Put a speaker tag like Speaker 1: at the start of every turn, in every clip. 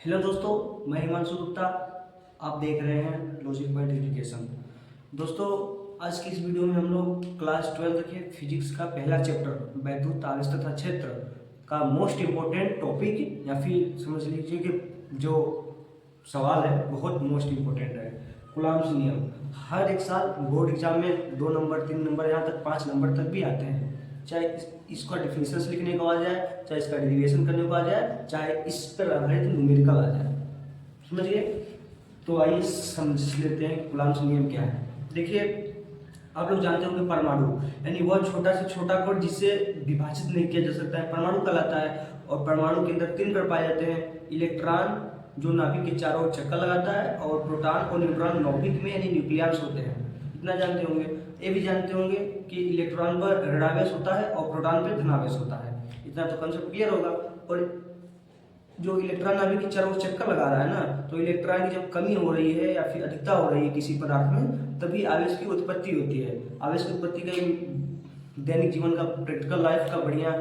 Speaker 1: Hello दोस्तों, मैं हिमांशु गुप्ता। आप देख रहे हैं लॉजिक पॉइंट एजुकेशन। दोस्तों, आज की इस वीडियो में हम लोग क्लास 12 के फिजिक्स का पहला चैप्टर वैद्युत आवेश तथा क्षेत्र का मोस्ट इम्पोर्टेंट टॉपिक या फिर समझ लीजिए कि जो सवाल है बहुत मोस्ट इम्पोर्टेंट है, कूलॉम्स नियम। हर एक साल बोर्ड एग्जाम में 2 नंबर 3 नंबर यहाँ तक 5 नंबर तक भी आते हैं। चाहे इसका डिफिनेशंस लिखने को आ जाए, चाहे इसका डेरिवेशन करने को आ जाए, चाहे इस पर आधारित न्यूमेरिकल आ जाए। समझिए। तो आइए समझ लेते हैं कूलॉम्स नियम क्या है। देखिए, आप लोग जानते होंगे परमाणु यानी वह छोटा से छोटा कण जिससे विभाजित नहीं किया जा सकता है, परमाणु कहलाता है। और परमाणु के अंदर 3 कण पाए जाते हैं। इलेक्ट्रॉन जो नाभिक के चारों ओर चक्कर लगाता है, और प्रोटॉन और न्यूट्रॉन नाभिक में यानी न्यूक्लियस होते हैं। इतना जानते होंगे। ये भी जानते होंगे कि इलेक्ट्रॉन पर ऋणावेश होता है और प्रोटॉन पर धनावेश होता है। इतना तो कंसेप्ट क्लियर होगा। और जो इलेक्ट्रॉन नाभिक के चारों ओर चक्कर लगा रहा है ना, तो इलेक्ट्रॉन की जब कमी हो रही है या फिर अधिकता हो रही है किसी पदार्थ में, तभी आवेश की उत्पत्ति होती है। आवेश की उत्पत्ति का दैनिक जीवन का, प्रैक्टिकल लाइफ का बढ़िया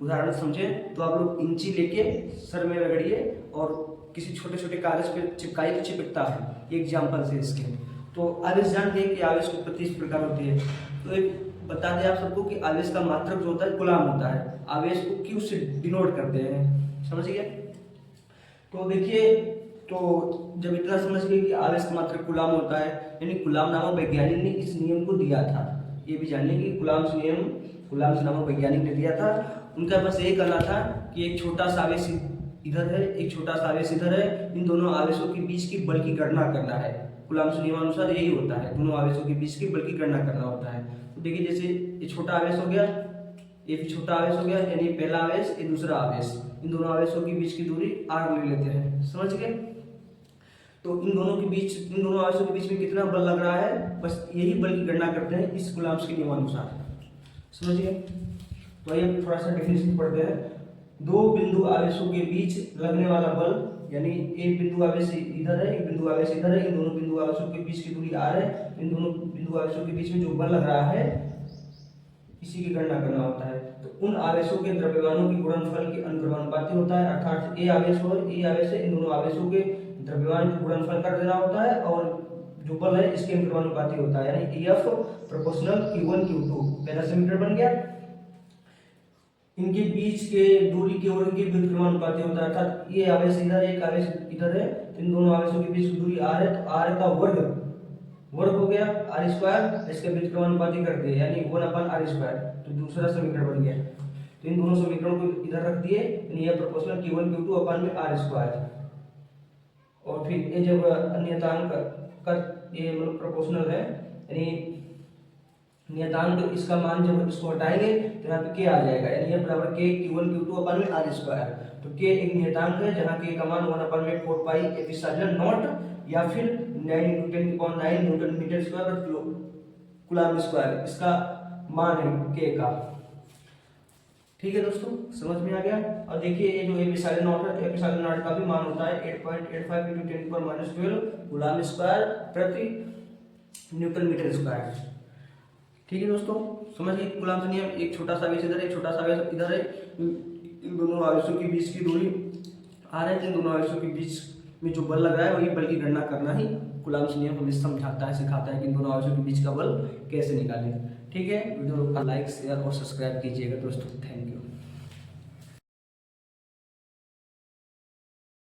Speaker 1: उदाहरण समझें तो आप लोग इंची लेके सर में रगड़िए और किसी छोटे छोटे कागज पे चिपकाई तो चिपकता है। ये एग्जाम्पल से इसके। तो आवेश जानते हैं कि आवेश की उत्पत्ति इस प्रकार होती है। तो एक बता दें आप सबको कि आवेश का मात्रक जो होता है कूलॉम होता है। आवेश को क्यू से डिनोट करते हैं। समझ गए? तो देखिए, तो जब इतना समझ गए कि आवेश का मात्रक कूलॉम होता है, यानी कूलॉम नामक वैज्ञानिक ने इस नियम को दिया था। ये भी जानिए कि कूलॉम्स नियम कूलॉम्स नामक वैज्ञानिक ने दिया था। उनका बस यही कहना था कि एक छोटा सा आवेश इधर है, एक छोटा सा आवेश इधर है, इन दोनों आवेशों के बीच की बल की गणना करना है। कूलॉम्स नियमानुसार यही होता है, दोनों आवेशों के बीच की बल की गणना करना होता है। तो देखिए, जैसे ये छोटा आवेश हो गया, ये भी छोटा आवेश हो गया, यानी पहला आवेश ये दूसरा आवेश, इन दोनों आवेशों के बीच की दूरी r ले लेते हैं। समझ गए? तो इन दोनों आवेशों के बीच में कितना बल लग रहा है, बस यही बल की गणना करते हैं इस कूलॉम्स के नियमानुसार। समझ गए? तो आइए थोड़ा सा डेफिनेशन पढ़ते हैं। दो बिंदु आवेशों के बीच लगने वाला बल, यानी एक बिंदु आवेश इधर है, एक बिंदु आवेश इधर है, इन दोनों बिंदु आवेशों के बीच की दूरी r है। इन दोनों बिंदु आवेशों के बीच में जो बल लग रहा है इसी की गणना करना होता है। तो उन आवेशों के द्रव्यमानों के गुणनफल के अनुक्रमानुपाती होता है। अर्थात ए आवेश है, इन दोनों आवेशों के द्रव्यमान के गुणनफल कर देना होता है, और जो बल है इसके अनुक्रमानुपाती होता है, यानी F प्रोपोर्शनल Q1 Q2। पहला समीकरण बन गया। इनके बीच के दूरी के और इनके व्युत्क्रमानुपाती होता है। अर्थात ये आवेश इधर है, एक आवेश इधर है, तो इन दोनों आवेशों के बीच की दूरी r है, तो r का वर्ग हो गया r स्क्वायर, इसके व्युत्क्रमानुपाती कर दिए यानी 1/r स्क्वायर। तो दूसरा समीकरण बन गया। तो इन दोनों समीकरणों को इधर रख दिए, यानी ये प्रोपोर्शनल Q1 Q2 अपन में r स्क्वायर। और फिर ये जब नियतांक का ये मतलब प्रोपोर्शनल है, यानी नियतांक इसका मान जब इसको हटाएंगे तो यहाँ पे k आ जाएगा, यानी ये बराबर k Q1 Q2 अपन में r स्क्वायर। तो k एक नियतांक है जहाँ k का मान 1/4 पाई एप्सिलॉन नॉट या फिर 9 × 10⁹ न्यूटन मीटर स्क्वायर पर कूलॉम स्क्वायर, इसका मान है k का। ठीक है दोस्तों, समझ में आ गया? और देखिए, ये जो एप्सिलॉन नॉट है, तो एप्सिलॉन नॉट का भी मान होता है 8.85 × 10⁻12 कूलॉम स्क्वायर प्रति न्यूटन मीटर स्क्वायर। ठीक है दोस्तों, समझिए कूलॉम्स नियम। एक छोटा सा आवेश इधर है, एक छोटा सा आवेश इधर है, इन दोनों आवेशों के बीच की दूरी r है, इन दोनों आवेशों के बीच में जो बल लग रहा है वही बल की गणना करना ही कूलॉम्स नियम हमें समझाता है, सिखाता है कि इन दोनों आवेशों के बीच का बल कैसे निकालें। ठीक है, वीडियो को लाइक शेयर और सब्सक्राइब कीजिएगा दोस्तों। Thank you.